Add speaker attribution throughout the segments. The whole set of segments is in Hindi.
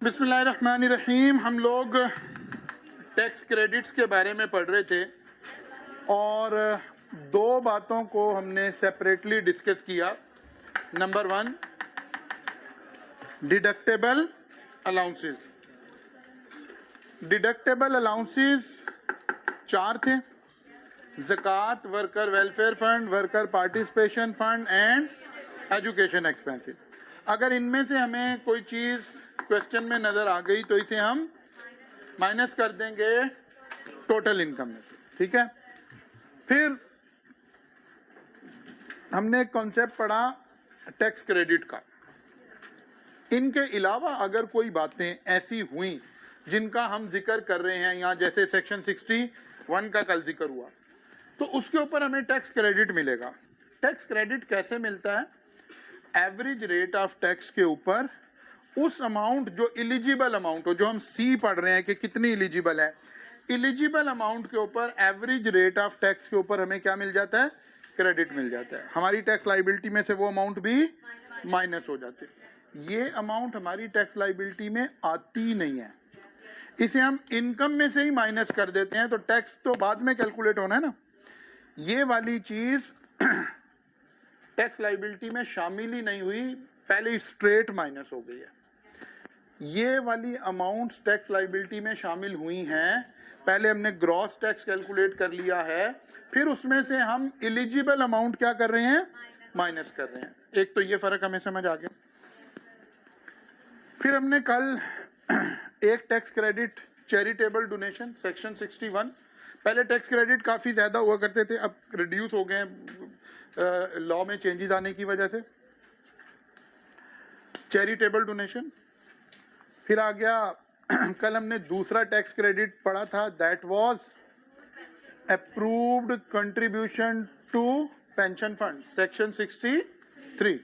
Speaker 1: बिस्मिल्लाहिर्रहमानिर्रहीम। हम लोग टैक्स क्रेडिट्स के बारे में पढ़ रहे थे और दो बातों को हमने सेपरेटली डिस्कस किया। Number 1, deductible allowances. Deductible allowances 4 थे: ज़कात, worker welfare fund, worker participation fund and education expenses. अगर इनमें से हमें कोई चीज़ क्वेश्चन में नज़र आ गई तो इसे हम माइनस कर देंगे टोटल इनकम में से, ठीक है। फिर हमने एक कॉन्सेप्ट पढ़ा टैक्स क्रेडिट का। इनके अलावा अगर कोई बातें ऐसी हुई जिनका हम जिक्र कर रहे हैं यहाँ, जैसे सेक्शन 61 का कल जिक्र हुआ, तो उसके ऊपर हमें टैक्स क्रेडिट मिलेगा। टैक्स क्रेडिट कैसे मिलता है? एवरेज रेट ऑफ टैक्स के ऊपर उस अमाउंट जो इलिजिबल अमाउंट हो, जो हम सी पढ़ रहे हैं कि कितनी इलिजिबल है, इलिजिबल अमाउंट के ऊपर एवरेज रेट ऑफ टैक्स के ऊपर हमें क्या मिल जाता है? क्रेडिट मिल जाता है। हमारी टैक्स लाइबिलिटी में से वो अमाउंट भी माइनस हो जाते हैं। ये अमाउंट हमारी टैक्स लाइबिलिटी में आती नहीं है, इसे हम इनकम में से ही माइनस कर देते हैं, तो टैक्स तो बाद में कैलकुलेट होना है ना। ये वाली चीज टैक्स लाइबिलिटी में शामिल ही नहीं हुई, पहले स्ट्रेट माइनस हो गई है। ये वाली अमाउंट्स टैक्स लाइबिलिटी में शामिल हुई हैं, पहले हमने ग्रॉस टैक्स कैलकुलेट कर लिया है, फिर उसमें से हम एलिजिबल अमाउंट क्या कर रहे हैं? माइनस कर रहे हैं। एक तो ये फर्क हमें समझ आ गया। फिर हमने कल एक tax credit charitable donation section 61। पहले टैक्स क्रेडिट काफ़ी ज़्यादा हुआ करते थे, अब रिड्यूस हो गए हैं लॉ में चेंजेस आने की वजह से। Charitable donation. फिर आ गया कल हमने दूसरा टैक्स क्रेडिट पढ़ा था, that was approved contribution to pension fund section 63।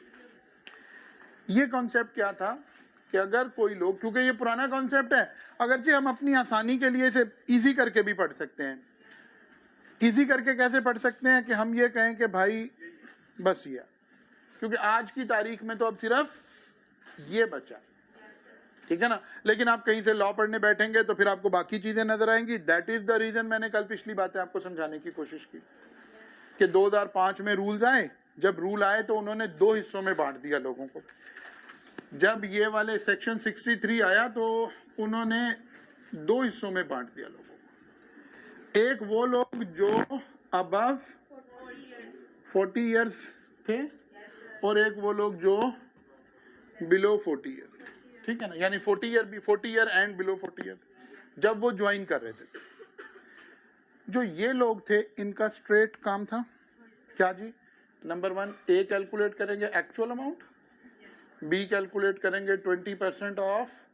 Speaker 1: ये कॉन्सेप्ट क्या था कि अगर कोई लोग, क्योंकि ये पुराना कॉन्सेप्ट है, अगरचे हम अपनी आसानी के लिए इसे इजी करके भी पढ़ सकते हैं। इजी करके कैसे पढ़ सकते हैं कि हम ये कहें कि भाई बस ये, क्योंकि आज की तारीख में तो अब सिर्फ ये बचा, ठीक है ना। लेकिन आप कहीं से लॉ पढ़ने बैठेंगे तो फिर आपको बाकी चीजें नजर आएंगी। दैट इज द रीजन मैंने कल पिछली बातें आपको समझाने की कोशिश की कि 2005 में रूल्स आए। जब रूल आए तो उन्होंने 2 हिस्सों में बांट दिया लोगों को। जब ये वाले सेक्शन 63 आया तो उन्होंने 2 हिस्सों में बांट दिया लोगों को। एक वो लोग जो अबव 40 ईयर्स थे और एक वो लोग जो बिलो 40 ईयर, ठीक है ना, यानी 40 ईयर एंड बिलो 40 ईयर। जब वो ज्वाइन कर रहे थे, जो ये लोग थे, इनका स्ट्रेट काम था क्या जी? नंबर 1, ए कैलकुलेट करेंगे एक्चुअल अमाउंट, बी कैलकुलेट करेंगे 20% of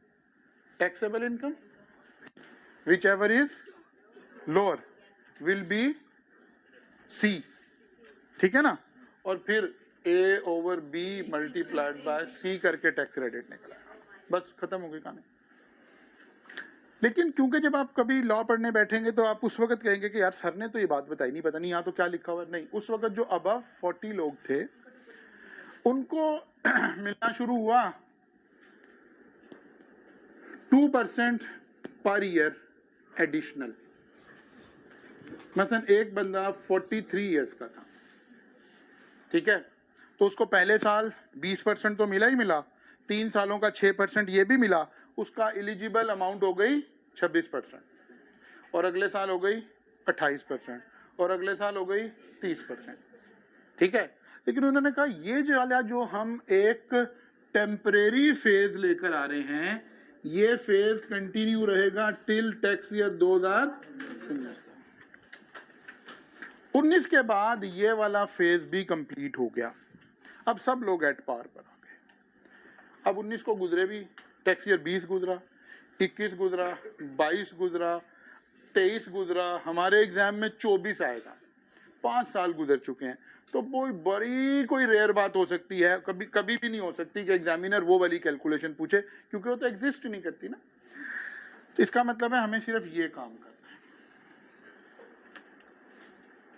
Speaker 1: taxable income, which ever is lower will be C, ठीक है ना। और फिर A over B multiplied by C करके टैक्स क्रेडिट निकला, बस खत्म हो गई कहानी। लेकिन क्योंकि जब आप कभी लॉ पढ़ने बैठेंगे तो आप उस वक्त कहेंगे कि यार सर ने तो ये बात बताई नहीं, पता नहीं यहाँ तो क्या लिखा हुआ। नहीं, उस वक्त जो अबव 40 लोग थे उनको मिलना शुरू हुआ 2% पर ईयर एडिशनल। मसलन एक बंदा 43 ईयर्स का था, ठीक है, तो उसको पहले साल 20% तो मिला ही मिला, 3 सालों का 6% ये भी मिला, उसका एलिजिबल अमाउंट हो गई 26%, और अगले साल हो गई 28%, और अगले साल हो गई 30%, ठीक है। लेकिन उन्होंने कहा ये जो हम एक टेम्परेरी फेज लेकर आ रहे हैं, ये फेज कंटिन्यू रहेगा टिल टैक्स ईयर 2019 के बाद ये वाला फेज भी कंप्लीट हो गया। अब सब लोग एट पार पर आ गए। अब 19 को गुजरे भी, टैक्स ईयर 20 गुजरा, 21 गुजरा, 22 गुजरा, 23 गुजरा, हमारे एग्जाम में 24 आएगा। 5 साल गुजर चुके हैं। तो कोई रेयर बात हो सकती है, कभी भी नहीं हो सकती कि एग्जामिनर वो वाली कैलकुलेशन पूछे, क्योंकि वो तो एग्जिस्ट नहीं करती ना। तो इसका मतलब है हमें सिर्फ ये काम करना है,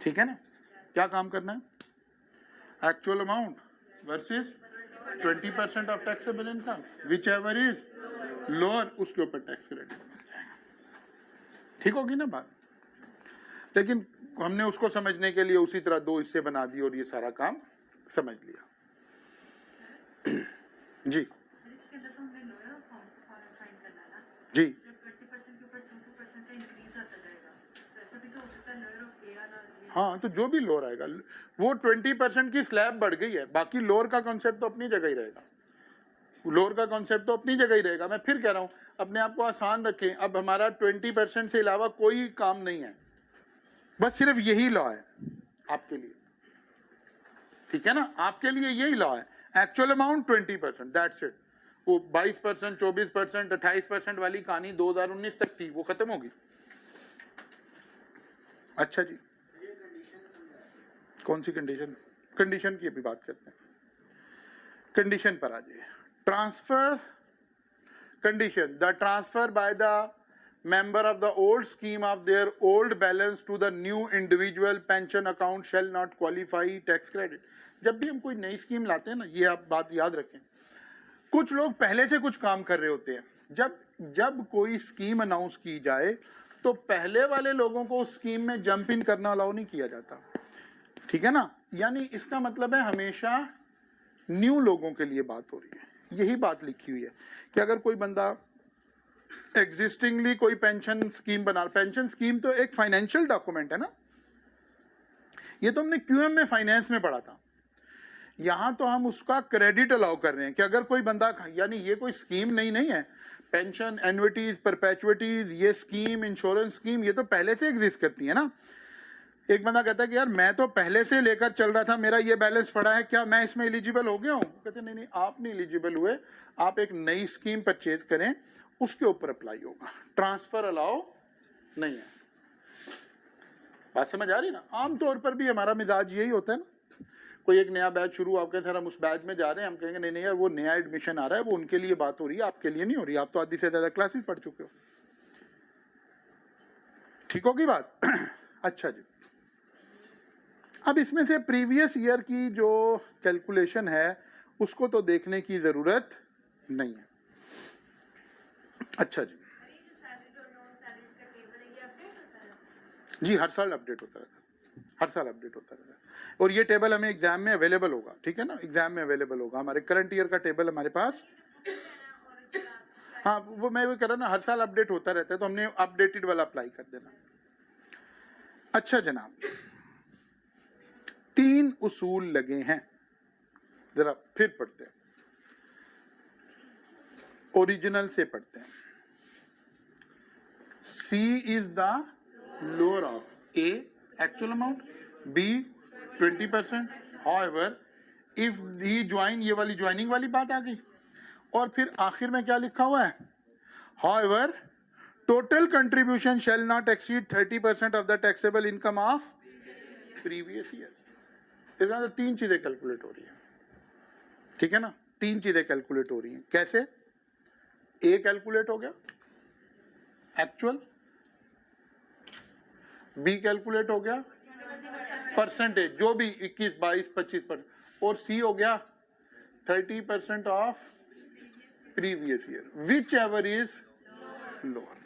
Speaker 1: ठीक है ना। क्या काम करना है? Actual amount versus 20% of taxable income, whichever is lower, उसके ऊपर टैक्स क्रेडिट मिल जाएगा। ठीक होगी ना बात? लेकिन हमने उसको समझने के लिए उसी तरह दो हिस्से बना दिए और ये सारा काम समझ लिया। जी जी हाँ, तो जो भी लोअर आएगा वो 20% की स्लैब बढ़ गई है, बाकी लोअर का कॉन्सेप्ट तो अपनी जगह ही रहेगा। लोअर का कॉन्सेप्ट तो अपनी जगह ही रहेगा। मैं फिर कह रहा हूँ, अपने आप को आसान रखें। अब हमारा 20% से अलावा कोई काम नहीं है, बस सिर्फ यही लॉ है आपके लिए। ठीक है ना, आपके लिए यही लॉ है। Actual amount 20%, that's it. वो 22%, 24%, 28% वाली कहानी 2019 तक थी, वो खत्म होगी। अच्छा जी, कौन सी कंडीशन? कंडीशन की अभी बात करते हैं। कंडीशन पर आ जाइए। Transfer condition, the transfer by the member of the old scheme of their old balance to the new individual pension account shall not qualify tax credit. जब भी हम कोई नई स्कीम लाते हैं ना, ये आप बात याद रखें, कुछ लोग पहले से कुछ काम कर रहे होते हैं। जब कोई स्कीम अनाउंस की जाए तो पहले वाले लोगों को उस स्कीम में जंप इन करना अलाउ नहीं किया जाता। ठीक है ना, यानी इसका मतलब है हमेशा न्यू लोगों के लिए बात हो रही है। यही बात लिखी हुई है कि अगर कोई बंदा एग्जिस्टिंगली कोई पेंशन स्कीम बना, पेंशन स्कीम तो एक फाइनेंशियल डॉक्यूमेंट है ना, ये तो हमने क्यूएम में फाइनेंस में पढ़ा था। यहां तो हम उसका क्रेडिट अलाउ कर रहे हैं कि अगर कोई बंदा, यानी ये कोई स्कीम नहीं है, पेंशन, एन्युइटीज, परपेचुइटीज, ये स्कीम, इंश्योरेंस स्कीम, ये तो पहले से एग्जिस्ट करती है ना। एक बंदा कहता है कि यार मैं तो पहले से लेकर चल रहा था, मेरा ये बैलेंस पड़ा है, क्या मैं इसमें एलिजिबल हो गया हूँ? कहते नहीं, आप नहीं एलिजिबल हुए, आप एक नई स्कीम परचेज करें, उसके ऊपर अप्लाई होगा। ट्रांसफर अलाउ नहीं है। बात समझ आ रही ना? आमतौर पर भी हमारा मिजाज यही होता है ना, कोई एक नया बैच शुरू, आप कहें सर हम उस बैच में जा रहे हैं, हम कहेंगे नहीं यार वो नया एडमिशन आ रहा है, वो उनके लिए बात हो रही है, आपके लिए नहीं हो रही, आप तो आधी से ज्यादा क्लासेस पढ़ चुके हो। ठीक होगी बात? अच्छा जी, अब इसमें से प्रीवियस ईयर की जो कैलकुलेशन है उसको तो देखने की जरूरत नहीं है। अच्छा जी, जी हर साल अपडेट होता रहता है, हर साल अपडेट होता रहता है, और ये टेबल हमें एग्जाम में अवेलेबल होगा। ठीक है ना, एग्जाम में अवेलेबल होगा, हमारे करंट ईयर का टेबल हमारे पास। हाँ, वो मैं वो कह रहा हूँ ना, हर साल अपडेट होता रहता है, तो हमने अपडेटेड वाला अप्लाई कर देना। अच्छा जनाब, 3 उसूल लगे हैं, जरा फिर पढ़ते हैं, ओरिजिनल से पढ़ते हैं। C is the lower of A, actual amount, B 20%, however if he join, ये वाली ज्वाइनिंग वाली बात आ गई, और फिर आखिर में क्या लिखा हुआ है? however total contribution shall not exceed 30% of the taxable income of previous year। इसका मतलब 3 चीजें कैलकुलेट हो रही है। ठीक है ना, 3 चीजें कैलकुलेट हो रही हैं। कैसे? ए कैलकुलेट हो गया एक्चुअल, बी कैलकुलेट हो गया परसेंटेज, जो भी 21, 22, 25%, और सी हो गया 30% of previous year, which ever is lower.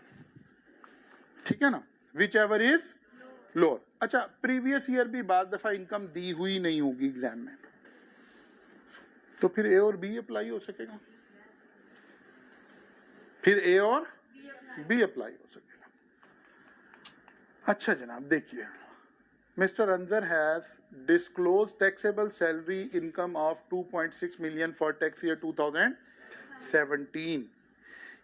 Speaker 1: ठीक है ना, विच एवर इज लोअर। अच्छा, प्रीवियस ईयर भी बाद दफा इनकम दी हुई नहीं होगी एग्जाम में, तो फिर ए और बी अप्लाई हो सकेगा, फिर ए और बी अप्लाई हो सकेगा। अच्छा जनाब देखिए, mister Anjar has disclose taxable salary income of 2.6 million for tax year 2017.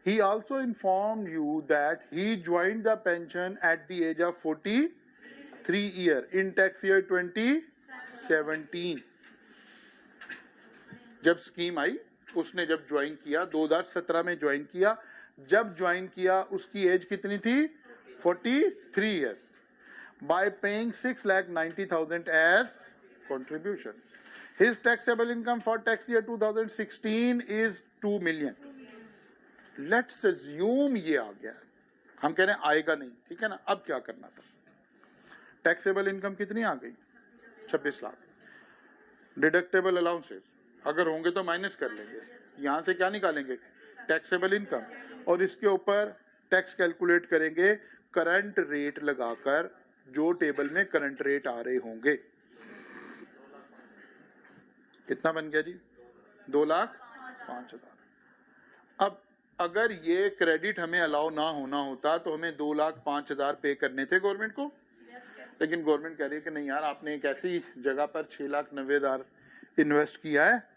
Speaker 1: He also informed you that he joined the pension at the age of 43 year in tax year 2017. जब स्कीम आई उसने जब ज्वाइन किया 2017 में ज्वाइन किया, जब ज्वाइन किया उसकी एज कितनी थी? 43 year, by paying 6,90,000 as contribution. His taxable income for tax year 2016 is 2 million. Let's assume ये आ गया, हम कह रहे हैं आएगा नहीं। ठीक है ना, अब क्या करना था? टैक्सेबल इनकम कितनी आ गई? 26 लाख। डिडक्टेबल अलाउंसेस अगर होंगे तो माइनस कर लेंगे, यहां से क्या निकालेंगे? टैक्सेबल इनकम, और इसके ऊपर टैक्स कैलकुलेट करेंगे करंट रेट लगाकर, जो टेबल में करंट रेट आ रहे होंगे। कितना बन गया जी? 2,05,000। अब अगर ये क्रेडिट हमें अलाउ ना होना होता तो हमें 2,05,000 पे करने थे गवर्नमेंट को, लेकिन गवर्नमेंट कह रही है कि नहीं यार, आपने एक ऐसी जगह पर 6,90,000 इन्वेस्ट किया है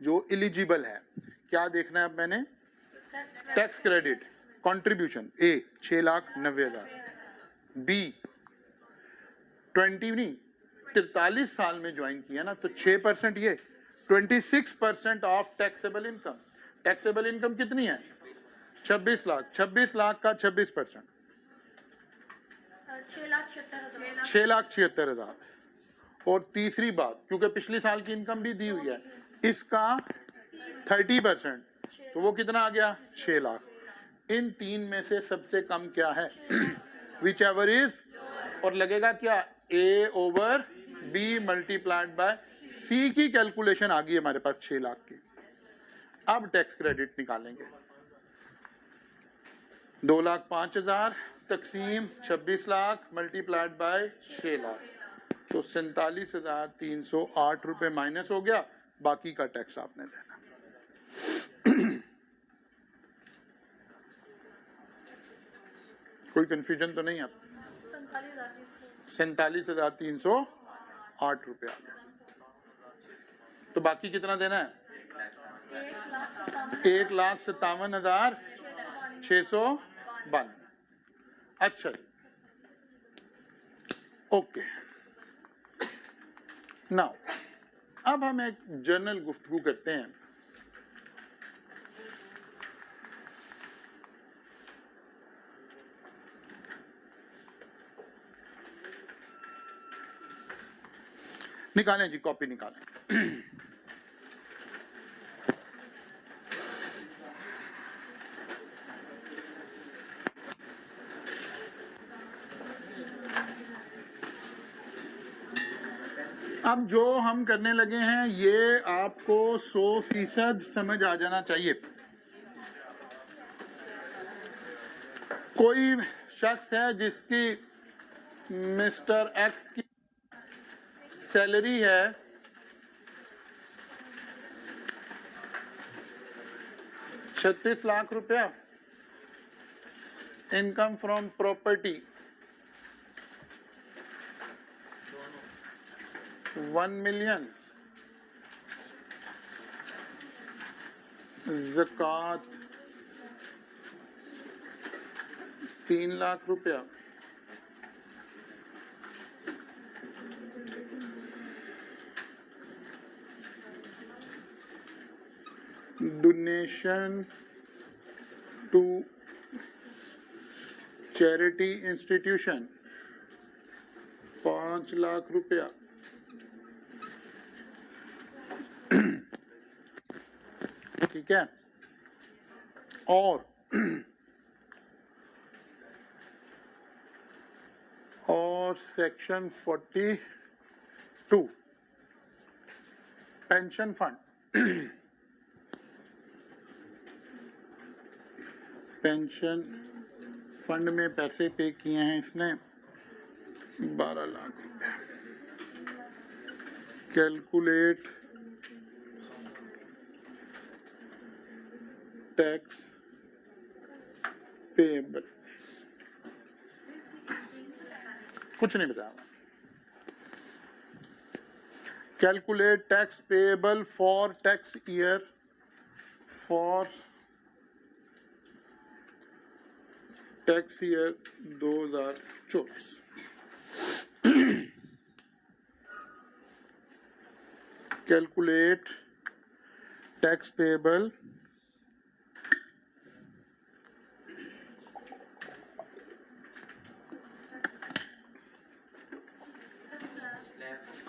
Speaker 1: जो एलिजिबल है। क्या देखना है अब मैंने? टैक्स क्रेडिट कंट्रीब्यूशन ए 6,90,000, बी 20 नहीं 43 साल में ज्वाइन किया ना, तो 6% ये 26% of taxable income. Taxable income कितनी है? 26 लाख। 26 लाख का 26% 6,76,000। और तीसरी बात, क्योंकि पिछले साल की इनकम भी दी हुई है, इसका 30%, तो वो कितना आ गया? 6 लाख। इन तीन में से सबसे कम क्या है? विच एवर इज, और लगेगा क्या? A over B multiplied by C की कैलकुलेशन आ गई हमारे पास 6 लाख की। अब टैक्स क्रेडिट निकालेंगे। 2,05,000 तकसीम 26 लाख मल्टीप्लाइड बाय 6 लाख, तो 47,308 रुपए माइनस हो गया। बाकी का टैक्स आपने देना। कोई कंफ्यूजन तो नहीं है? 47,308 रुपए आ गया। तो बाकी कितना देना है? 1,57,692। अच्छा, ओके। नाउ अब हम एक जनरल गुफ्तगू करते हैं। निकालें जी, कॉपी निकालें। अब जो हम करने लगे हैं ये आपको 100% समझ आ जाना चाहिए। कोई शख्स है जिसकी मिस्टर एक्स की सैलरी है 36 लाख रुपया, इनकम फ्रॉम प्रॉपर्टी 1 मिलियन, ज़कात 3 लाख रुपया, donation to charity institution 5 lakh रुपया, ठीक है। और section 42 pension fund, pension fund में पैसे पे किए हैं इसने 12 लाख रुपए। कैलकुलेट टैक्स पेएबल, कुछ नहीं बताया। Calculate tax payable for tax year for tax year 2024। Calculate tax payable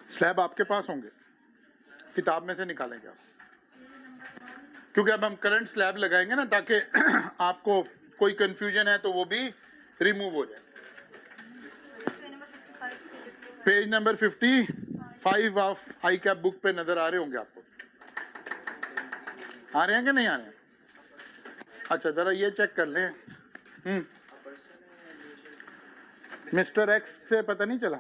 Speaker 1: slab आपके पास होंगे, किताब में से निकालेंगे आप, क्योंकि अब हम करंट स्लैब लगाएंगे ना, ताकि आपको कोई कंफ्यूजन है तो वो भी रिमूव हो जाए। Page number 55 of I cap book पे नजर आ रहे होंगे आपको। आ रहे हैं कि नहीं आ रहे हैं? अच्छा जरा ये चेक कर लें, मिस्टर एक्स से पता नहीं चला।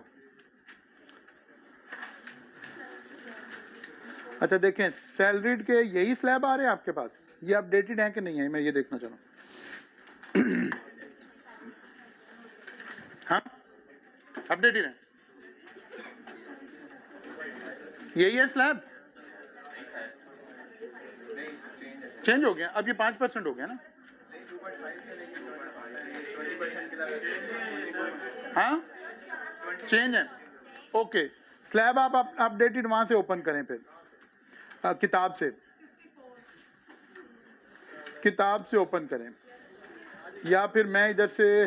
Speaker 1: अच्छा देखें, सैलरीड के यही स्लैब आ रहे हैं आपके पास, ये अपडेटेड हैं कि नहीं है, मैं ये देखना चाह रहा हूँ। हाँ अपडेटेड है, यही है स्लैब, चेंज हो गया, अब ये 5% हो गया ना। हाँ चेंज है, ओके। स्लैब आप अपडेटेड वहां से ओपन करें, फिर किताब से ओपन करें, या फिर मैं इधर से,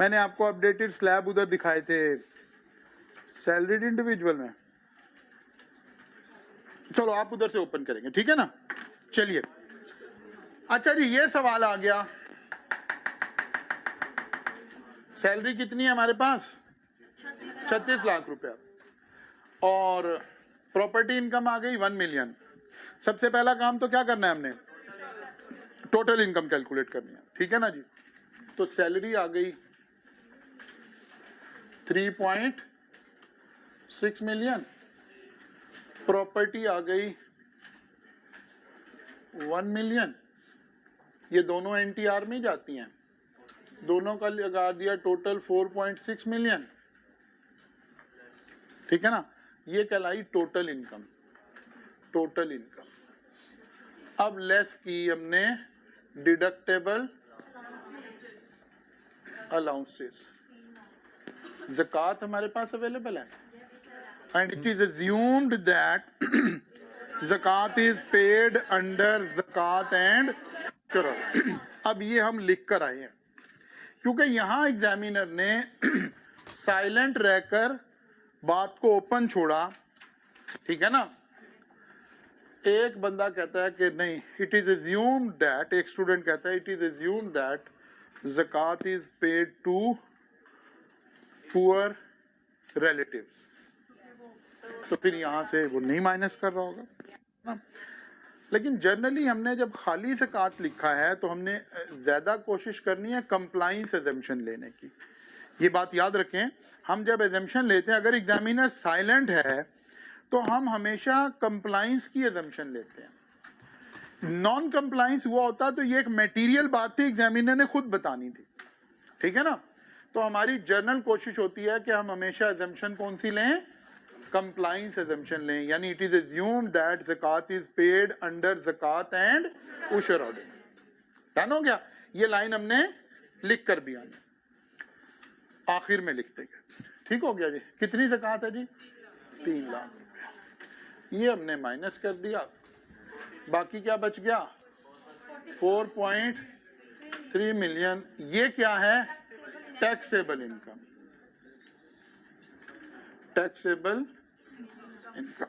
Speaker 1: मैंने आपको अपडेटेड स्लैब उधर दिखाए थे सैलरीड इंडिविजुअल में, चलो आप उधर से ओपन करेंगे, ठीक है ना। चलिए अच्छा जी, ये सवाल आ गया, सैलरी कितनी है हमारे पास, 36 लाख रुपया, और प्रॉपर्टी इनकम आ गई 1 मिलियन। सबसे पहला काम तो क्या करना है, हमने टोटल इनकम कैलकुलेट करनी है, ठीक है ना जी। तो सैलरी आ गई 3.6 मिलियन, प्रॉपर्टी आ गई 1 मिलियन, ये दोनों एनटीआर में जाती हैं, दोनों का लगा दिया टोटल 4.6 मिलियन, ठीक है ना। ये कहलाई टोटल इनकम, टोटल इनकम। अब लेस की हमने डिडक्टेबल अलाउंसेस, ज़कात हमारे पास अवेलेबल है, and it is assumed that ज़कात इज पेड अंडर ज़कात एंड शुरूर। अब ये हम लिख कर आए हैं, क्योंकि यहाँ एग्जामिनर ने साइलेंट रहकर बात को ओपन छोड़ा, ठीक है ना। एक बंदा कहता है कि नहीं, इट इज अज्यूम्ड दैट, एक स्टूडेंट कहता है इट इज अज्यूम्ड दैट ज़कात is paid to poor relatives, तो फिर यहाँ से वो नहीं माइनस कर रहा होगा ना। लेकिन जनरली हमने जब खाली ज़कात लिखा है तो हमने ज़्यादा कोशिश करनी है कंप्लाइंस एजम्पशन लेने की। ये बात याद रखें, हम जब एजम्पशन लेते हैं, अगर एग्जामिनर साइलेंट है तो हम हमेशा कंप्लाइंस की एजम्पशन लेते हैं। नॉन कंप्लाइंस हुआ होता तो ये एक मटेरियल बात थी, एग्जामिनर ने खुद बतानी थी, ठीक है ना। तो हमारी जनरल कोशिश होती है कि हम हमेशा एजम्पशन कौन सी लें, कंप्लाइंस एजम्पशन लें, यानी इट इज अज्यूम्ड दैट ज़कात इज पेड अंडर ज़कात एंड उशर ऑर्डर। डन हो गया, ये लाइन हमने लिख कर भी आनी, आखिर में लिखते गए, ठीक हो गया जी। कितनी ज़कात है जी, 3 लाख रुपया, ये हमने माइनस कर दिया, बाकी क्या बच गया 4.3 मिलियन। ये क्या है, टैक्सेबल इनकम, टैक्सेबल इनकम।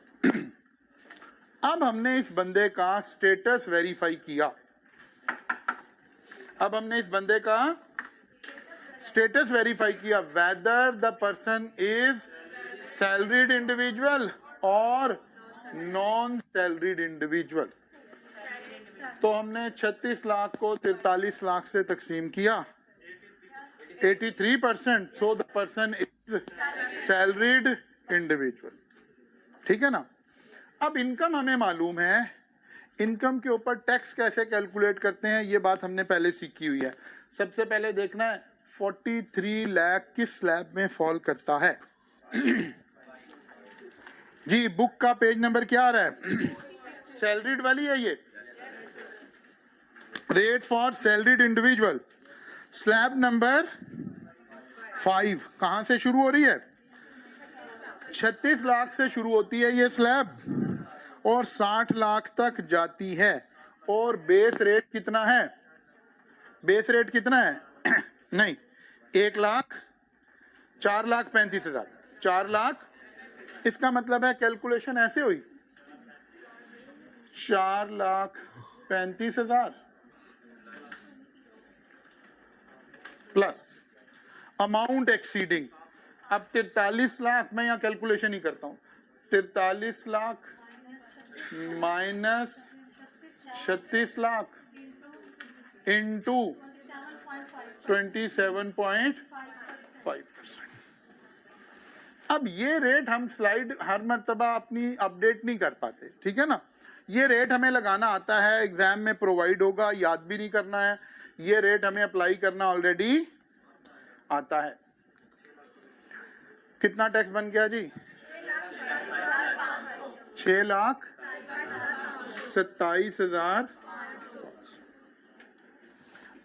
Speaker 1: अब हमने इस बंदे का स्टेटस वेरीफाई किया, अब हमने इस बंदे का स्टेटस वेरीफाई किया, whether the person is salaried individual और नॉन सैलरीड इंडिविजुअल। तो हमने 36 लाख को 43 लाख से तकसीम किया, 83%, so the person is salaried individual, ठीक है ना। अब इनकम हमें मालूम है, इनकम के ऊपर टैक्स कैसे कैलकुलेट करते हैं ये बात हमने पहले सीखी हुई है। सबसे पहले देखना है 43 लाख किस स्लैब में फॉल करता है। जी बुक का पेज नंबर क्या आ रहा है, सैलरीड वाली है ये, rate for salaried individual, slab number 5 कहां से शुरू हो रही है, 36 लाख से शुरू होती है ये स्लैब और 60 लाख तक जाती है। और बेस रेट कितना है, बेस रेट कितना है नहीं 1 लाख 4,35,000, 4 लाख, इसका मतलब है कैलकुलेशन ऐसे हुई 4,35,000 प्लस अमाउंट एक्सीडिंग। अब 43 लाख, मैं यहाँ कैलकुलेशन ही करता हूँ, 43 लाख माइनस 36 लाख इंटू 27.5%। अब ये रेट हम स्लाइड हर मर्तबा अपनी अपडेट नहीं कर पाते, ठीक है ना। ये रेट हमें लगाना आता है, एग्जाम में प्रोवाइड होगा, याद भी नहीं करना है। ये रेट हमें अप्लाई करना ऑलरेडी आता है। कितना टैक्स बन गया जी? 6,27,000।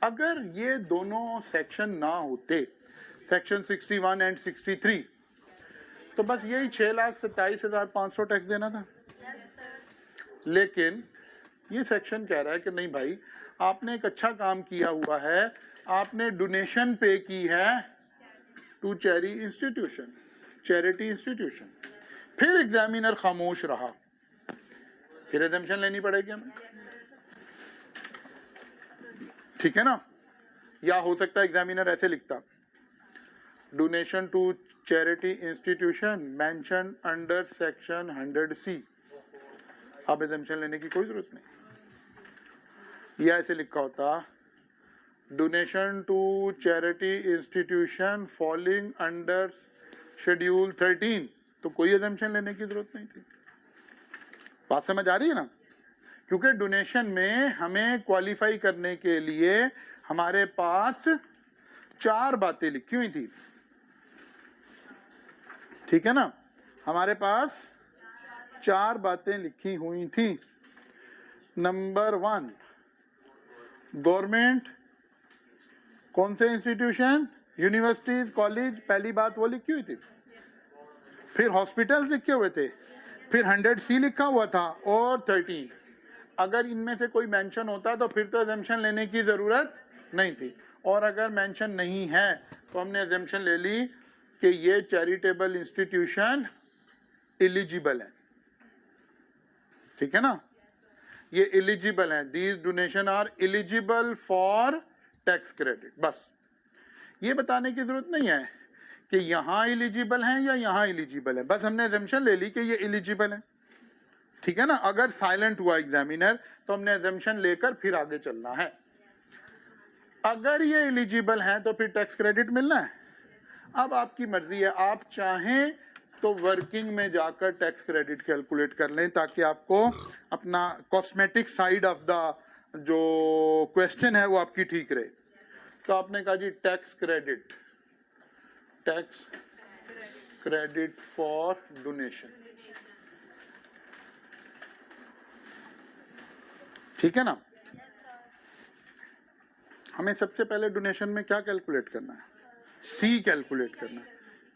Speaker 1: अगर ये दोनों सेक्शन ना होते, सेक्शन 61 एंड 63, तो बस यही 6,27,500 टैक्स देना था। लेकिन ये सेक्शन कह रहा है कि नहीं भाई, आपने एक अच्छा काम किया हुआ है, आपने डोनेशन पे की है टू चैरिटी इंस्टीट्यूशन। फिर एग्जामिनर खामोश रहा, फिर एग्जम्पशन लेनी पड़ेगी हमें, ठीक है ना। या हो सकता है एग्जामिनर ऐसे लिखता, donation to charity institution mention under section 100C। अब एग्जम्पशन लेने की कोई जरूरत नहीं। या ऐसे लिखा होता, donation to charity institution falling under schedule 13, तो कोई एग्जम्पशन लेने की जरूरत नहीं थी। बात समझ आ रही है ना। क्योंकि डोनेशन में हमें क्वालिफाई करने के लिए हमारे पास 4 बातें लिखी हुई थी, ठीक है ना। हमारे पास 4 बातें लिखी हुई थी। नंबर 1, गवर्नमेंट, कौन से इंस्टीट्यूशन, यूनिवर्सिटीज, कॉलेज, पहली बात वो लिखी हुई थी। फिर हॉस्पिटल्स लिखे हुए थे, फिर 100C लिखा हुआ था, और 13। अगर इनमें से कोई मेंशन होता तो फिर तो एग्जम्पशन लेने की जरूरत नहीं थी। और अगर मेंशन नहीं है तो हमने एग्जम्पशन ले ली कि ये चैरिटेबल इंस्टीट्यूशन एलिजिबल है, ठीक है ना। ये एलिजिबल है, these donation are eligible for tax credit. बस ये बताने की जरूरत नहीं है कि यहाँ एलिजिबल है या यहाँ एलिजिबल है, बस हमने एग्जम्पशन ले ली कि ये एलिजिबल है, ठीक है ना। अगर साइलेंट हुआ एग्जामिनर तो हमने एग्जम्पशन लेकर फिर आगे चलना है। अगर ये एलिजिबल है तो फिर टैक्स क्रेडिट मिलना है। अब आपकी मर्जी है, आप चाहें तो वर्किंग में जाकर टैक्स क्रेडिट कैलकुलेट कर लें, ताकि आपको अपना कॉस्मेटिक साइड ऑफ द जो क्वेश्चन है वो आपकी ठीक रहे। तो आपने कहा जी टैक्स क्रेडिट फॉर डोनेशन, ठीक है ना। हमें सबसे पहले डोनेशन में क्या कैलकुलेट करना है? सी कैलकुलेट करना है।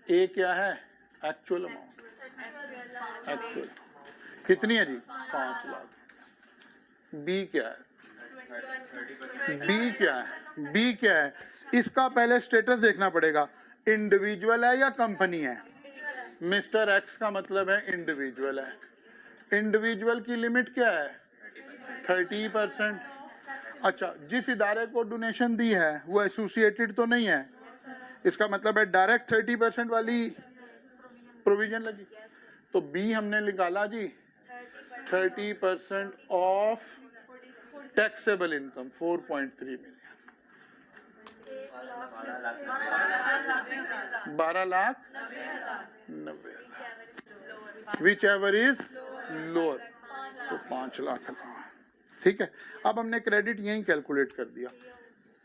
Speaker 1: ए क्या है? Actual amount. एक्चुअल कितनी है जी? 5 लाख। बी क्या है? बी क्या है? इसका पहले स्टेटस देखना पड़ेगा, इंडिविजुअल है या कंपनी है। मिस्टर एक्स का मतलब है इंडिविजुअल है। इंडिविजुअल की लिमिट क्या है? 30%। अच्छा, जिस इदारे को डोनेशन दी है वो एसोसिएटेड तो नहीं है, इसका मतलब है डायरेक्ट 30% वाली प्रोविजन लगी। तो बी हमने निकाला जी 30% of taxable income 4.3 million, 12,90,000, which ever is lower, तो 5 लाख का, ठीक है। अब हमने क्रेडिट यही कैलकुलेट कर दिया,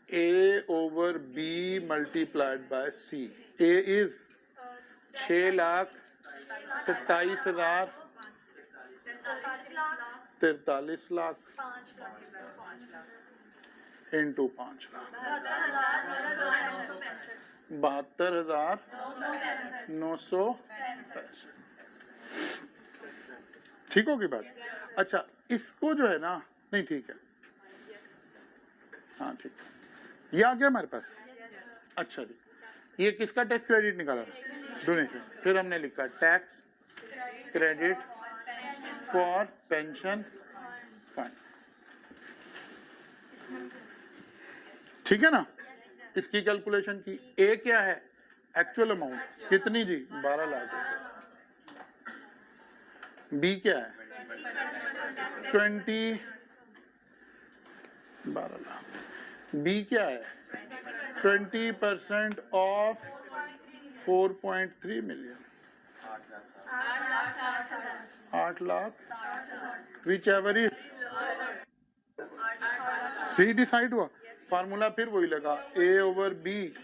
Speaker 1: A over B multiplied by C. A is 6,27,000, 43 lakh into 5 lakh, 72,965। ठीक होगी बात? अच्छा, इसको जो है ना, नहीं ठीक है, हाँ ठीक है, ये आ गया हमारे पास। अच्छा जी, ये किसका टैक्स क्रेडिट निकाला? डोनेशन। फिर हमने लिखा tax credit for pension fund, ठीक है ना। इसकी कैलकुलेशन की। ए क्या है? एक्चुअल अमाउंट, कितनी जी? 12 लाख। बी क्या है? 12 लाख। बी क्या है? 20% of 4.3 million, 8 lakh, which ever is C decide हुआ। फार्मूला फिर वही लगा, A over B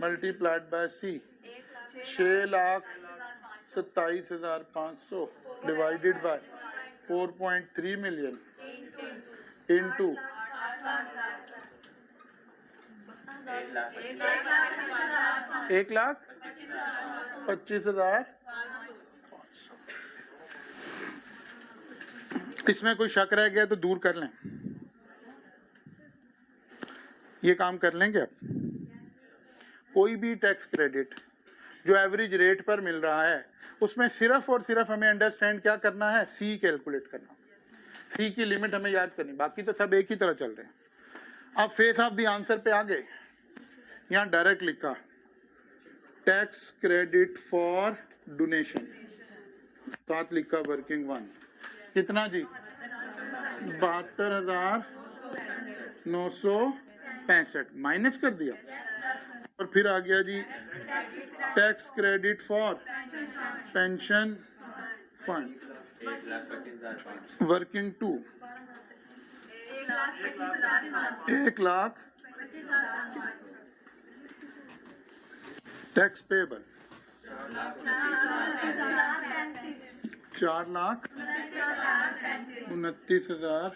Speaker 1: multiplied by C, 6,27,500 divided by 4.3 million into 1,25,500। इसमें कोई शक रह गया तो दूर कर लें, ये काम कर लेंगे आप। कोई भी टैक्स क्रेडिट जो एवरेज रेट पर मिल रहा है उसमें सिर्फ और सिर्फ हमें अंडरस्टैंड क्या करना है, सी कैलकुलेट करना, सी की लिमिट हमें याद करनी, बाकी तो सब एक ही तरह चल रहे हैं। अब फेस ऑफ द आंसर पे आ गए, यहाँ डायरेक्ट लिखा टैक्स क्रेडिट फॉर डोनेशन, साथ लिखा वर्किंग वन, कितना जी? 72,965 माइनस कर दिया, और फिर आ गया जी tax credit for pension fund working to 1,00,000 tax payable 4,29,035।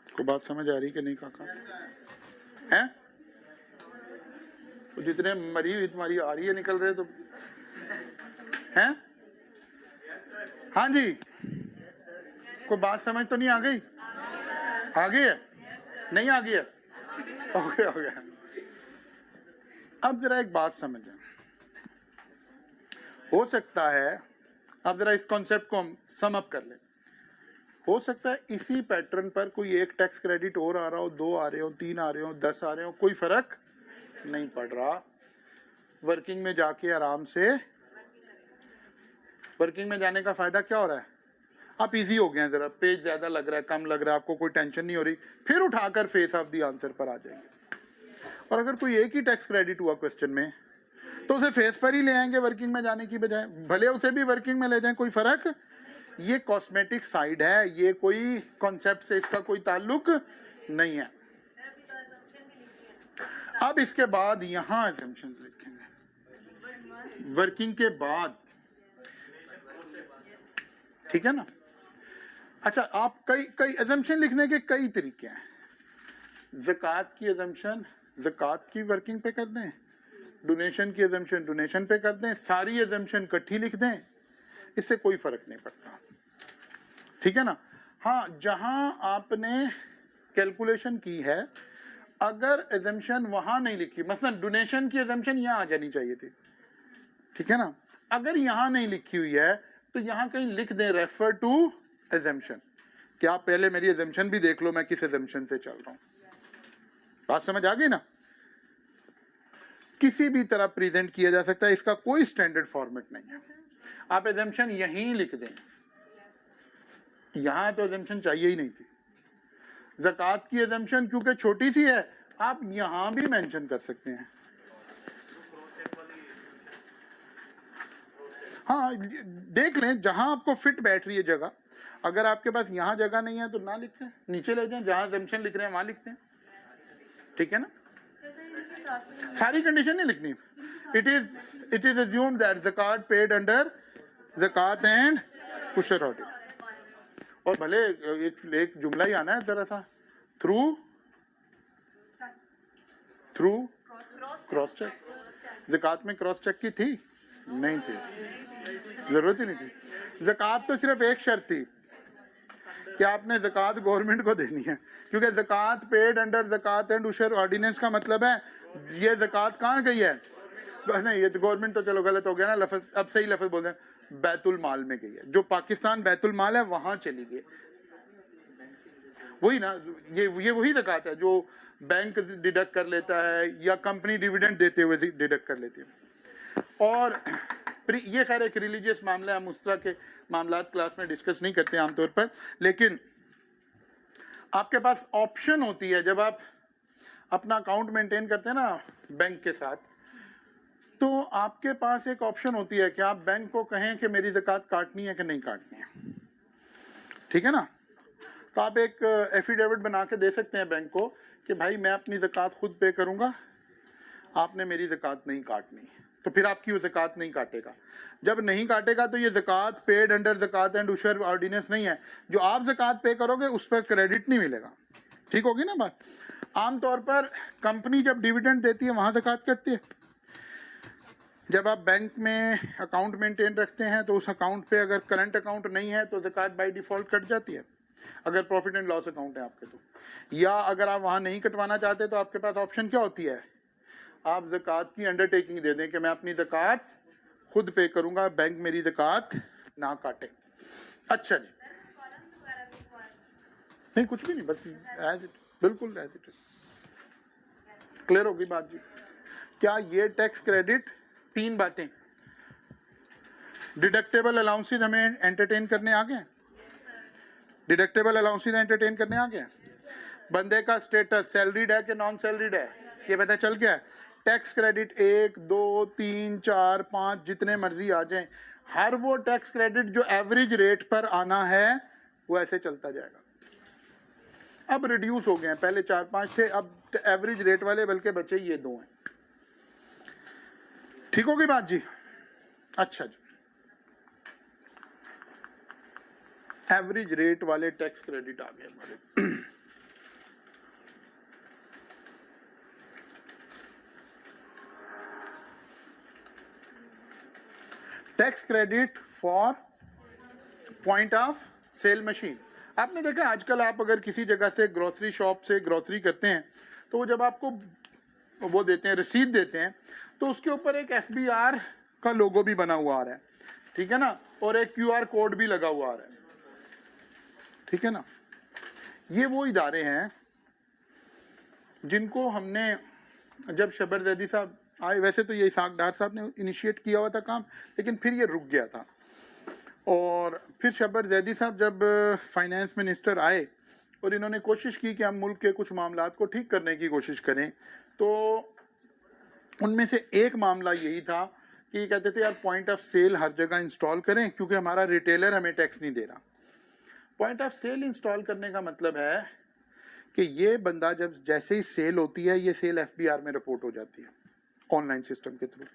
Speaker 1: को बात समझ आ रही कि नहीं काका? हैं? तो जितने मरी हुई तुम्हारी आ रही है निकल रहे तो हैं? हाँ जी, कोई बात समझ तो नहीं आ गई? आ गई है? नहीं आ गई है? ओके हो गया। अब जरा एक बात समझें, हो सकता है, अब जरा इस कॉन्सेप्ट को हम सम अप कर लें, हो सकता है इसी पैटर्न पर कोई एक टैक्स क्रेडिट और आ रहा हो, 2 आ रहे हो, 3 आ रहे हो, 10 आ रहे हो, कोई फर्क नहीं पड़ रहा। वर्किंग में जाके आराम से, वर्किंग में जाने का फायदा क्या हो रहा है, आप इजी हो गए हैं, जरा पेज ज्यादा लग रहा है, कम लग रहा है, आपको कोई टेंशन नहीं हो रही, फिर उठाकर फेस ऑफ द आंसर पर आ जाएंगे। और अगर कोई एक ही टैक्स क्रेडिट हुआ क्वेश्चन में तो उसे फेस पर ही ले आएंगे वर्किंग में जाने की बजाय, भले उसे भी वर्किंग में ले जाएं, कोई फर्क। ये कॉस्मेटिक साइड है, ये कोई कॉन्सेप्ट से इसका कोई ताल्लुक नहीं है। अब इसके बाद यहां assumptions लिखेंगे वर्किंग के बाद, ठीक है ना? अच्छा, आप कई assumption लिखने के कई तरीके हैं। ज़कात की assumption ज़कात की वर्किंग पे कर दें, डोनेशन की assumption डोनेशन पे कर दें, सारी assumption इकट्ठी लिख दें, इससे कोई फर्क नहीं पड़ता, ठीक है ना? हाँ, जहां आपने कैलकुलेशन की है, अगर assumption वहां नहीं लिखी, मसलन डोनेशन की assumption यहां आ जानी चाहिए थी, ठीक है ना? अगर यहां नहीं लिखी हुई है तो यहां कहीं लिख दें रेफर टू assumption, कि आप पहले मेरी assumption भी देख लो, मैं किस assumption से चल रहा हूं। बात समझ आ गई ना? किसी भी तरह प्रेजेंट किया जा सकता है, इसका कोई स्टैंडर्ड फॉर्मेट नहीं है। आप assumption यहीं लिख दें, यहां तो assumption चाहिए ही नहीं थी। ज़कात की assumption क्योंकि छोटी सी है, आप यहां भी मेंशन कर सकते हैं। हाँ, देख लें जहां आपको फिट बैठ रही है जगह, अगर आपके पास यहां जगह नहीं है तो ना लिखें, नीचे ले जाएं, जहां assumption लिख रहे हैं वहां लिखते हैं, ठीक है ना? सारी कंडीशन नहीं लिखनी। It is assumed that zakat paid under zakat and pusher order, और भले एक जुमला ही आना है जरा सा, थ्रू क्रॉस चेक। ज़कात में क्रॉस चेक की थी? नहीं थी, जरूरत ही नहीं थी। ज़कात तो सिर्फ एक शर्त थी कि आपने ज़कात गवर्नमेंट को देनी है, क्योंकि ज़कात पेड अंडर ज़कात एंड उशर ऑर्डिनेंस का मतलब है ये ज़कात कहाँ गई है, नहीं ये तो गवर्नमेंट तो चलो गलत हो गया ना लफ्ज़, अब सही लफ्ज़ बोल रहे हैं, बैतुल माल में गई है, जो पाकिस्तान बैतुल माल है वहां चली गई, वही ना, ये वही ज़कात है जो बैंक डिडक्ट कर लेता है या कंपनी डिविडेंड देते हुए डिडक्ट कर लेती है। और ये खैर एक रिलीजियस मामला है, हम उस तरह के मामला क्लास में डिस्कस नहीं करते आमतौर पर, लेकिन आपके पास ऑप्शन होती है जब आप अपना अकाउंट मेंटेन करते हैं ना बैंक के साथ, तो आपके पास एक ऑप्शन होती है कि आप बैंक को कहें कि मेरी ज़कात काटनी है कि नहीं काटनी है, ठीक है ना। तो आप एक एफिडेविट बना के दे सकते हैं बैंक को कि भाई मैं अपनी ज़कात खुद पे करूँगा, आपने मेरी ज़कात नहीं काटनी, तो फिर आपकी वो ज़कात नहीं काटेगा। जब नहीं काटेगा तो ये ज़कात पेड अंडर ज़कात एंड उशर ऑर्डिनेंस नहीं है, जो आप ज़कात पे करोगे उस पर क्रेडिट नहीं मिलेगा, ठीक होगी ना बात। आमतौर पर कंपनी जब डिविडेंड देती है वहाँ ज़कात कटती है। जब आप बैंक में अकाउंट मेंटेन रखते हैं तो उस अकाउंट पे अगर करंट अकाउंट नहीं है तो ज़कात बाय डिफ़ॉल्ट कट जाती है, अगर प्रॉफिट एंड लॉस अकाउंट है आपके तो। या अगर आप वहाँ नहीं कटवाना चाहते तो आपके पास ऑप्शन क्या होती है, आप ज़कात की अंडरटेकिंग दे दें कि मैं अपनी ज़कात खुद पे करूँगा, बैंक मेरी ज़कात ना काटे। अच्छा जी, नहीं कुछ भी नहीं, बस एज इट, बिल्कुल एज इट। क्लियर होगी बात जी। क्या ये टैक्स क्रेडिट, तीन बातें, डिडक्टेबल अलाउंसेज हमें एंटरटेन करने आ गए, डिडक्टेबल अलाउंसेज एंटरटेन करने आ गए, बंदे का स्टेटस सैलरीड है कि नॉन सैलरीड है ये पता चल गया है, टैक्स क्रेडिट 1 2 3 4 5 जितने मर्जी आ जाएं, हर वो टैक्स क्रेडिट जो एवरेज रेट पर आना है वो ऐसे चलता जाएगा। अब रिड्यूस हो गए हैं, पहले 4-5 थे, अब एवरेज रेट वाले बल्कि बचे ये 2 हैं, ठीक होगी बात जी। अच्छा जी, एवरेज रेट वाले टैक्स क्रेडिट आ गए हमारे। Tax credit for point of sale machine. आपने देखा आजकल आप अगर किसी जगह से ग्रोसरी शॉप से ग्रोसरी करते हैं तो वो जब आपको वो देते हैं, रसीद देते हैं, तो उसके ऊपर एक FBR का लोगो भी बना हुआ आ रहा है, ठीक है ना, और एक QR कोड भी लगा हुआ आ रहा है, ठीक है ना। ये वो इदारे हैं जिनको हमने, जब शबर जैदी साहब आए, वैसे तो ये इसाक डार साहब ने इनिशिएट किया हुआ था काम, लेकिन फिर ये रुक गया था, और फिर शबर जैदी साहब जब फाइनेंस मिनिस्टर आए और इन्होंने कोशिश की कि हम मुल्क के कुछ मामलात को ठीक करने की कोशिश करें, तो उनमें से एक मामला यही था कि कहते थे यार पॉइंट ऑफ सेल हर जगह इंस्टॉल करें क्योंकि हमारा रिटेलर हमें टैक्स नहीं दे रहा। पॉइंट ऑफ सेल इंस्टॉल करने का मतलब है कि ये बंदा जब जैसे ही सेल होती है ये सेल FBR में रिपोर्ट हो जाती है ऑनलाइन सिस्टम के थ्रू।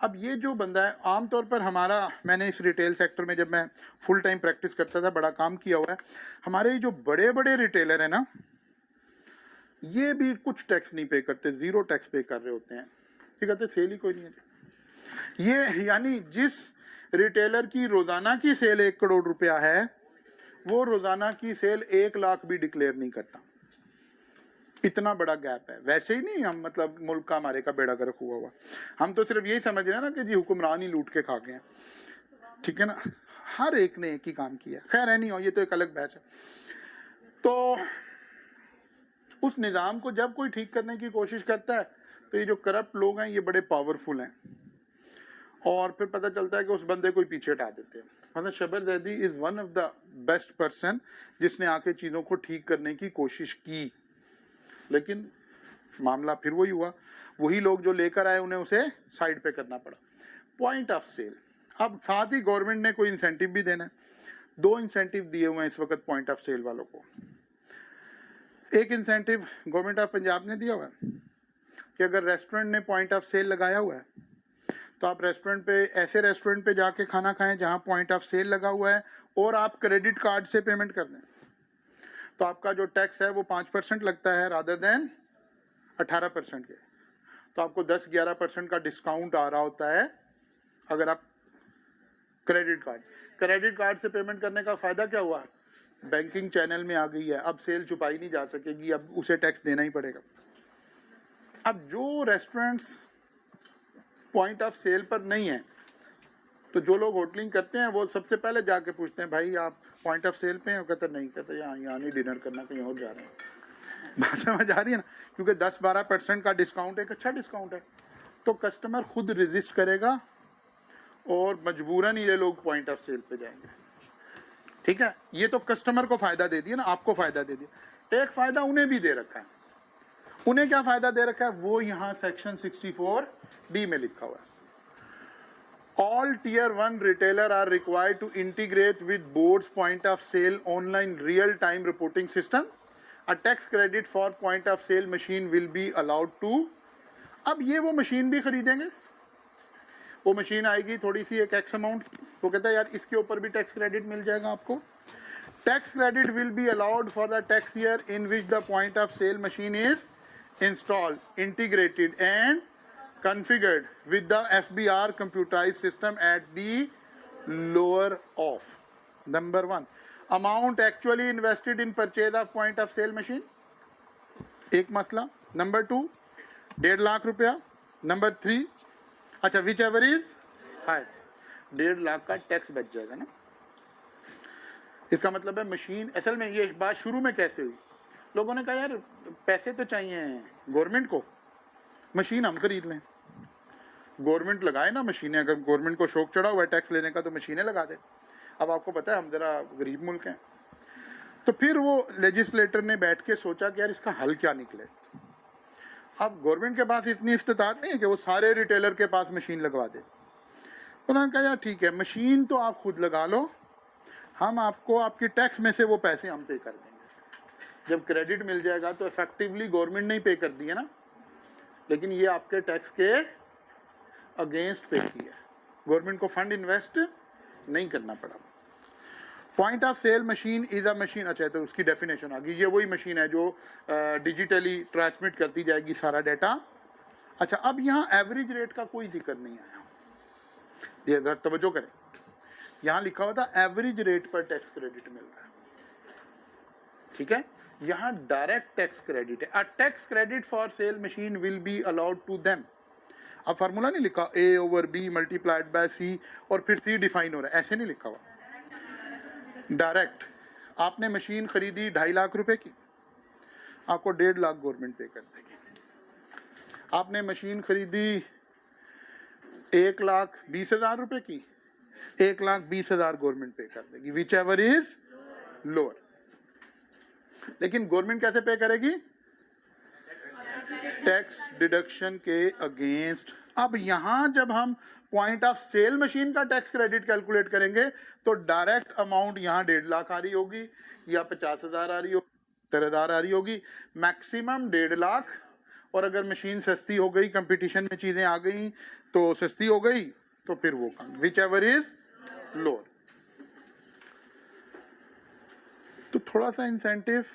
Speaker 1: अब ये जो बंदा है, आमतौर पर हमारा, मैंने इस रिटेल सेक्टर में जब मैं फुल टाइम प्रैक्टिस करता था बड़ा काम किया हुआ है, हमारे जो बड़े बड़े रिटेलर हैं ना, ये भी कुछ टैक्स नहीं पे करते, ज़ीरो टैक्स पे कर रहे होते हैं, ठीक है, सेल ही कोई नहीं है ये। यानी जिस रिटेलर की रोज़ाना की सेल 1 करोड़ रुपया है वो रोज़ाना की सेल 1 लाख भी डिक्लेयर नहीं करता, इतना बड़ा गैप है। वैसे ही नहीं हम मतलब मुल्क का हमारे का बेड़ा गर्क हुआ, हम तो सिर्फ यही समझ रहे हैं ना कि जी हुक्मरान ही लूट के खा गए हैं, ठीक है ना, हर एक ने एक ही काम किया। खैर है नहीं हो, ये तो एक अलग बहस है। तो उस निज़ाम को जब कोई ठीक करने की कोशिश करता है तो ये जो करप्ट लोग हैं ये बड़े पावरफुल हैं, और फिर पता चलता है कि उस बंदे को ही पीछे हटा देते हैं। मतलब Shabbar Zaidi is one of the best person जिसने आके चीज़ों को ठीक करने की कोशिश की, लेकिन मामला फिर वही हुआ, वही लोग जो लेकर आए उन्हें उसे साइड पे करना पड़ा। पॉइंट ऑफ सेल, अब साथ ही गवर्नमेंट ने कोई इंसेंटिव भी देना है, 2 इंसेंटिव दिए हुए हैं इस वक्त पॉइंट ऑफ सेल वालों को। एक इंसेंटिव गवर्नमेंट ऑफ पंजाब ने दिया हुआ है कि अगर रेस्टोरेंट ने पॉइंट ऑफ सेल लगाया हुआ है तो आप रेस्टोरेंट पे, ऐसे रेस्टोरेंट पे जाके खाना खाएं जहां पॉइंट ऑफ सेल लगा हुआ है और आप क्रेडिट कार्ड से पेमेंट कर दें, तो आपका जो टैक्स है वो 5% लगता है रादर देन 18% के, तो आपको 10-11% का डिस्काउंट आ रहा होता है अगर आप क्रेडिट कार्ड से पेमेंट करने का फ़ायदा क्या हुआ, बैंकिंग चैनल में आ गई है, अब सेल छुपाई नहीं जा सकेगी, अब उसे टैक्स देना ही पड़ेगा। अब जो रेस्टोरेंट्स पॉइंट ऑफ सेल पर नहीं है, तो जो लोग होटलिंग करते हैं वो सबसे पहले जाके पूछते हैं भाई आप पॉइंट ऑफ सेल पे हैं, कहते नहीं, कहते यहाँ नहीं डिनर करना, कहीं और जा रहे हैं। बात समझ आ रही है ना, क्योंकि 10-12% का डिस्काउंट एक अच्छा डिस्काउंट है, तो कस्टमर खुद रजिस्ट करेगा और मजबूरन ये लोग पॉइंट ऑफ सेल पे जाएंगे। ठीक है, ये तो कस्टमर को फायदा दे दिया ना, आपको फायदा दे दिया। एक फायदा उन्हें भी दे रखा है। उन्हें क्या फायदा दे रखा है वो यहाँ सेक्शन 64D में लिखा हुआ है। All tier 1 retailer are required to integrate with board's point of sale online real-time reporting system. A tax credit for point of sale machine will be allowed to. अब ये वो मशीन भी खरीदेंगे, वो मशीन आएगी थोड़ी सी एक एक्स अमाउंट, वो कहता है यार इसके ऊपर भी टैक्स क्रेडिट मिल जाएगा आपको। Tax credit will be allowed for the tax year in which the point of sale machine is installed, integrated and configured with the FBR computerized system at the lower of. Number 1, amount actually invested in purchase of point of sale machine, एक मसला। Number 2, 1.5 लाख रुपया। Number 3, अच्छा whichever is high, 1.5 लाख का टैक्स बच जाएगा ना। इसका मतलब है मशीन, असल में ये बात शुरू में कैसे हुई, लोगों ने कहा यार पैसे तो चाहिए गवर्नमेंट को, मशीन हम खरीद लें। गवर्नमेंट लगाए ना मशीनें, अगर गवर्नमेंट को शौक चढ़ा हुआ है टैक्स लेने का तो मशीनें लगा दे। अब आपको पता है हम ज़रा गरीब मुल्क हैं, तो फिर वो लेजिस्लेटर ने बैठ के सोचा कि यार इसका हल क्या निकले। अब गवर्नमेंट के पास इतनी इस्तेताअत नहीं है कि वो सारे रिटेलर के पास मशीन लगवा दे। उन्होंने कहा यार ठीक है मशीन तो आप खुद लगा लो, हम आपको आपकी टैक्स में से वो पैसे हम पे कर देंगे। जब क्रेडिट मिल जाएगा तो इफेक्टिवली गवर्नमेंट ने ही पे कर दिया ना, लेकिन ये आपके टैक्स के अगेंस्ट पे किया, गवर्नमेंट को फंड इन्वेस्ट नहीं करना पड़ा। Point of sale machine is a machine, अच्छा तो उसकी डेफिनेशन आ गई, ये वही मशीन है जो डिजिटली ट्रांसमिट करती जाएगी सारा डाटा। अच्छा अब यहाँ एवरेज रेट का कोई जिक्र नहीं आया, ये ज़रा तवज्जो करें, यहाँ लिखा हुआ था एवरेज रेट पर टैक्स क्रेडिट मिल रहा है। ठीक है, यहाँ डायरेक्ट टैक्स क्रेडिट है। A tax credit for sale machine will be allowed to them. अब फार्मूला नहीं लिखा A/B मल्टीप्लाइड बाय C और फिर C डिफाइन हो रहा है, ऐसे नहीं लिखा हुआ। डायरेक्ट आपने मशीन खरीदी 2.5 लाख रुपए की, आपको 1.5 लाख गवर्नमेंट पे कर देगी। आपने मशीन खरीदी 1,20,000 रुपए की, 1,20,000 गवर्नमेंट पे कर देगी, विच एवर इज लोअर। लेकिन गवर्नमेंट कैसे पे करेगी, टैक्स डिडक्शन के अगेंस्ट। अब यहां जब हम पॉइंट ऑफ सेल मशीन का टैक्स क्रेडिट कैलकुलेट करेंगे तो डायरेक्ट अमाउंट यहां 1.5 लाख आ रही होगी या 50,000 आ रही होगी, 70,000 आ रही होगी, मैक्सिमम 1.5 लाख। और अगर मशीन सस्ती हो गई, कंपटीशन में चीजें आ गई तो सस्ती हो गई तो फिर वो कम, विच एवर इज लोअर। तो थोड़ा सा इंसेंटिव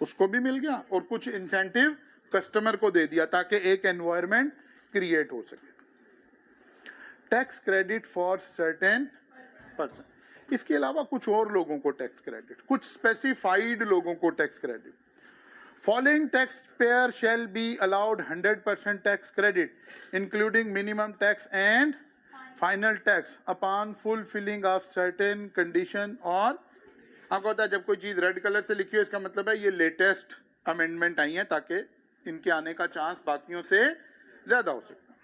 Speaker 1: उसको भी मिल गया और कुछ इंसेंटिव कस्टमर को दे दिया ताकि एक एनवायरनमेंट क्रिएट हो सके। Tax credit for certain person, इसके अलावा कुछ और लोगों को टैक्स क्रेडिट, कुछ स्पेसिफाइड लोगों को tax credit. Following tax payer shall be allowed 100% tax credit including minimum tax and final tax upon fulfilling of certain condition. और आपको पता है जब कोई चीज़ रेड कलर से लिखी हो इसका मतलब है ये लेटेस्ट अमेंडमेंट आई है ताकि इनके आने का चांस बाकियों से ज्यादा हो सकता है।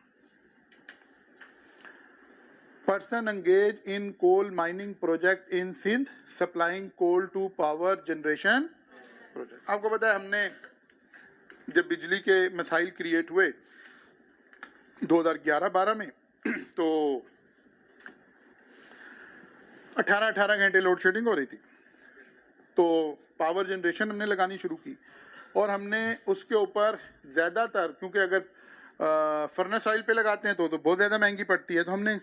Speaker 1: Person engage in coal mining project in Sindh supplying coal to power generation project. आपको पता है हमने जब बिजली के मसाइल क्रिएट हुए 2011-12 में तो 18 घंटे लोड शेडिंग हो रही थी, तो पावर जनरेशन हमने लगानी शुरू की और हमने उसके ऊपर ज़्यादातर, क्योंकि अगर फर्नेस ऑयल पे लगाते हैं तो बहुत ज़्यादा महंगी पड़ती है, तो हमने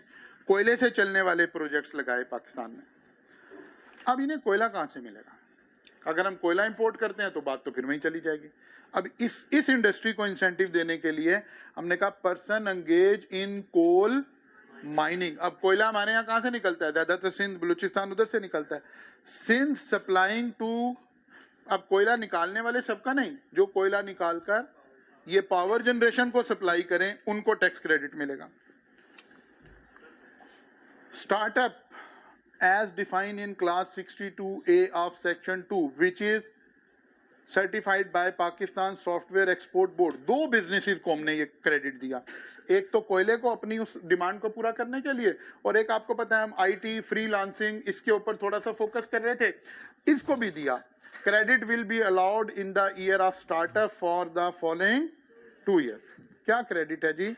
Speaker 1: कोयले से चलने वाले प्रोजेक्ट्स लगाए पाकिस्तान में। अब इन्हें कोयला कहाँ से मिलेगा, अगर हम कोयला इंपोर्ट करते हैं तो बात तो फिर वहीं चली जाएगी। अब इस इंडस्ट्री को इंसेंटिव देने के लिए हमने कहा person engage in coal mining. अब कोयला हमारे यहाँ कहाँ से निकलता है, ज़्यादातर सिंध बलूचिस्तान उधर से निकलता है। सिंध सप्लाइंग टू, अब कोयला निकालने वाले सबका नहीं, जो कोयला निकाल कर ये पावर जनरेशन को सप्लाई करें उनको टैक्स क्रेडिट मिलेगा। Startup as defined in class 62A of section 2 which is certified by Pakistan software export board. 2 businesses को हमने ये क्रेडिट दिया, एक तो कोयले को अपनी उस डिमांड को पूरा करने के लिए, और एक आपको पता है हम आईटी फ्रीलांसिंग इसके ऊपर थोड़ा सा फोकस कर रहे थे, इसको भी दिया। Credit will be allowed in the year of startup for the following 2 year. क्या क्रेडिट है जी?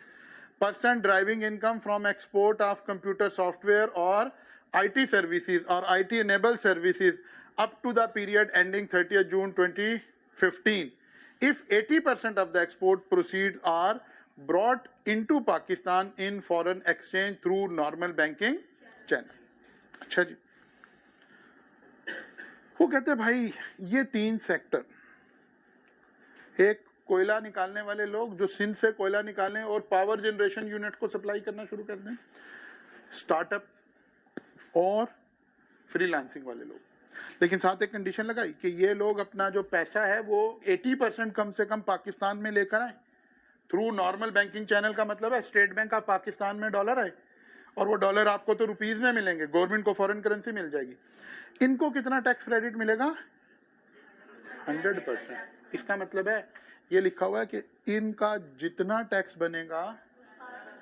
Speaker 1: Person driving income from export of computer software और IT सर्विसेज और IT enabled services up to the period ending 30th June 2015 if 80% of the export proceeds are brought into Pakistan in foreign exchange through normal banking channel। अच्छा जी, वो कहते हैं भाई ये 3 सेक्टर, एक कोयला निकालने वाले लोग जो सिंध से कोयला निकालें और पावर जनरेशन यूनिट को सप्लाई करना शुरू कर दें, स्टार्टअप और फ्रीलांसिंग वाले लोग। लेकिन साथ एक कंडीशन लगाई कि ये लोग अपना जो पैसा है वो 80% कम से कम पाकिस्तान में लेकर आए थ्रू नॉर्मल बैंकिंग चैनल। का मतलब है स्टेट बैंक ऑफ पाकिस्तान में डॉलर है और वो डॉलर आपको तो रुपीस में मिलेंगे, गवर्नमेंट को फॉरेन करेंसी मिल जाएगी। इनको कितना टैक्स क्रेडिट मिलेगा? 100%। इसका मतलब है ये लिखा हुआ है कि इनका जितना टैक्स बनेगा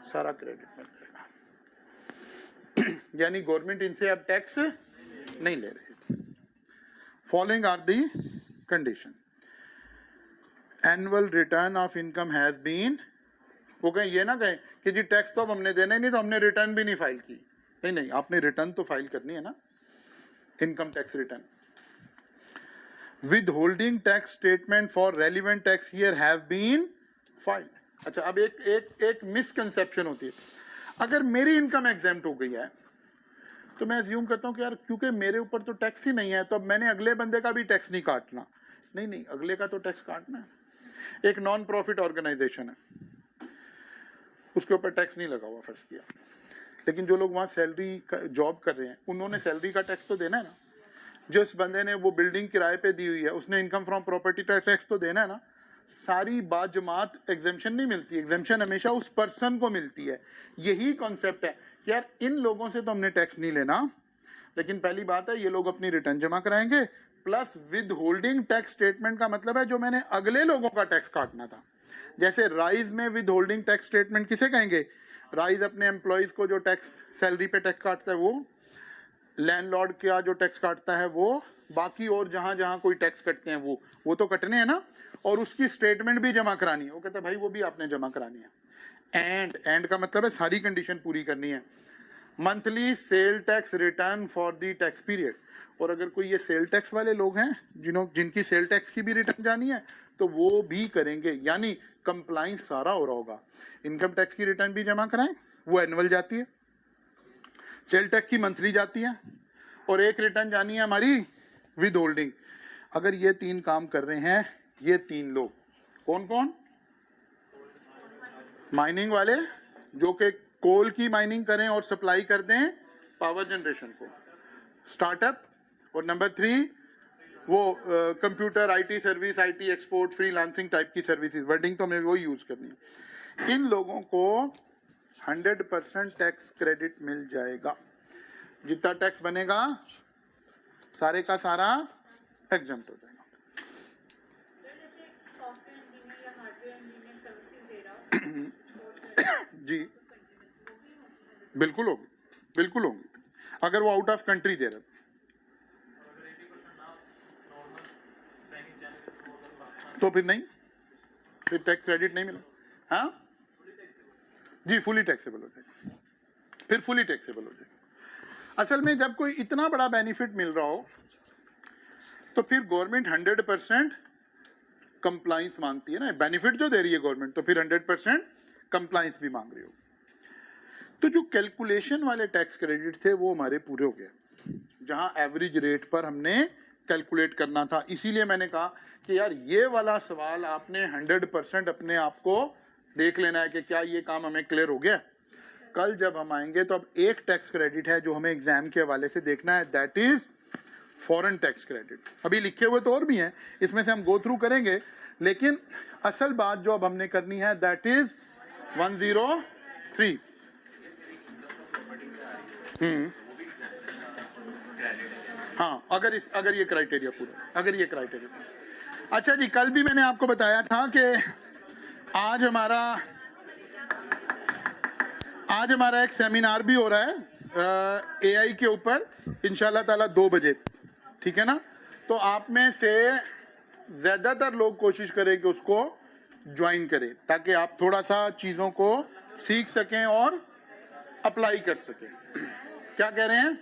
Speaker 1: सारा क्रेडिट मिल जाएगा। यानी गवर्नमेंट इनसे अब टैक्स नहीं ले रही। Following are the condition. Annual return of income has been, वो कहें ये ना कहें कि जी टैक्स तो अब हमने देना ही नहीं तो हमने रिटर्न भी नहीं फाइल की। नहीं नहीं, आपने रिटर्न तो फाइल करनी है ना, income tax return. Withholding tax statement for relevant tax year have been filed. अच्छा, अब एक मिसकंसेप्शन होती है, अगर मेरी इनकम एग्जेम्प्ट हो गई है तो मैं अज्यूम करता हूँ कि यार क्योंकि मेरे ऊपर तो टैक्स ही नहीं है तो अब मैंने अगले बंदे का भी टैक्स नहीं काटना। नहीं नहीं, अगले का तो टैक्स काटना है। एक नॉन प्रॉफिट ऑर्गेनाइजेशन है, उसके ऊपर टैक्स नहीं लगा हुआ फर्ज किया, लेकिन जो लोग वहाँ सैलरी का जॉब कर रहे हैं उन्होंने सैलरी का टैक्स तो देना है ना। जो इस बंदे ने वो बिल्डिंग किराए पे दी हुई है उसने इनकम फ्रॉम प्रॉपर्टी टैक्स तो देना है ना। सारी बाजमात एग्जेम्पशन नहीं मिलती, एग्जेम्पशन हमेशा उस पर्सन को मिलती है। यही कॉन्सेप्ट है यार, इन लोगों से तो हमने टैक्स नहीं लेना, लेकिन पहली बात है ये लोग अपनी रिटर्न जमा कराएंगे, plus with holding tax statement का मतलब है जो मैंने अगले लोगों का टैक्स काटना था। जैसे राइज में विद होल्डिंग टैक्स स्टेटमेंट किसे कहेंगे? राइज अपने एम्प्लॉयज को जो टैक्स सैलरी पे टैक्स काटता है वो, लैंडलॉर्ड का जो टैक्स काटता है वो, बाकी और जहां जहां कोई टैक्स कटते हैं वो तो कटने हैं ना, और उसकी स्टेटमेंट भी जमा करानी है। वो कहता है भाई वो भी आपने जमा करानी है। एंड का मतलब है सारी कंडीशन पूरी करनी है। Monthly sale tax return for the tax period, और अगर कोई ये सेल टैक्स वाले लोग हैं जिनकी सेल टैक्स की भी रिटर्न जानी है तो वो भी करेंगे, यानी कंप्लाइंस सारा हो रहा होगा। इनकम टैक्स की रिटर्न भी जमा कराएं, वो एनुअल जाती है, सेल टैक्स की मंथली जाती है, और एक रिटर्न जानी है हमारी विद होल्डिंग। अगर ये 3 काम कर रहे हैं ये 3 लोग, कौन कौन? माइनिंग वाले जो कि कोल की माइनिंग करें और सप्लाई कर दें पावर जनरेशन को, स्टार्टअप, और नंबर 3 वो computer IT service, IT export, freelancing type की सर्विसेज, वर्डिंग तो हमें वो यूज करनी है। इन लोगों को 100% टैक्स क्रेडिट मिल जाएगा। जितना टैक्स बनेगा सारे का सारा एग्जम्प्ट हो जाएगा। जी बिल्कुल होगी, बिल्कुल होगी, अगर वो आउट ऑफ कंट्री दे रहे। तो फिर नहीं, फिर टैक्स क्रेडिट नहीं मिला। हाँ जी, फुली टैक्सेबल हो जाएगा, फिर फुली टैक्सेबल हो जाएगा। असल में जब कोई इतना बड़ा बेनिफिट मिल रहा हो तो फिर गवर्नमेंट 100% कंप्लाइंस मांगती है ना। बेनिफिट जो दे रही है गवर्नमेंट तो फिर 100% कंप्लाइंस भी मांग रही हो। तो जो कैलकुलेशन वाले टैक्स क्रेडिट थे वो हमारे पूरे हो गए, जहां एवरेज रेट पर हमने कैलकुलेट करना था। इसीलिए मैंने कहा कि यार ये वाला सवाल आपने 100% अपने आप को देख लेना है कि क्या ये काम हमें क्लियर हो गया। कल जब हम आएंगे तो अब एक टैक्स क्रेडिट है जो हमें एग्जाम के हवाले से देखना है, that is foreign tax credit. अभी लिखे हुए तो और भी हैं, इसमें से हम गो थ्रू करेंगे, लेकिन असल बात जो अब हमने करनी है दैट इज 103। हाँ, अगर ये क्राइटेरिया पूरा, अगर ये क्राइटेरिया, अच्छा जी, कल भी मैंने आपको बताया था कि आज हमारा एक सेमिनार भी हो रहा है एआई के ऊपर, इंशाल्लाह ताला 2 बजे, ठीक है ना। तो आप में से ज़्यादातर लोग कोशिश करें कि उसको ज्वाइन करें, ताकि आप थोड़ा सा चीज़ों को सीख सकें और अप्लाई कर सकें। क्या कह रहे हैं?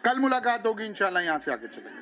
Speaker 1: कल मुलाकात होगी इंशाल्लाह, यहाँ से आगे चलेंगे।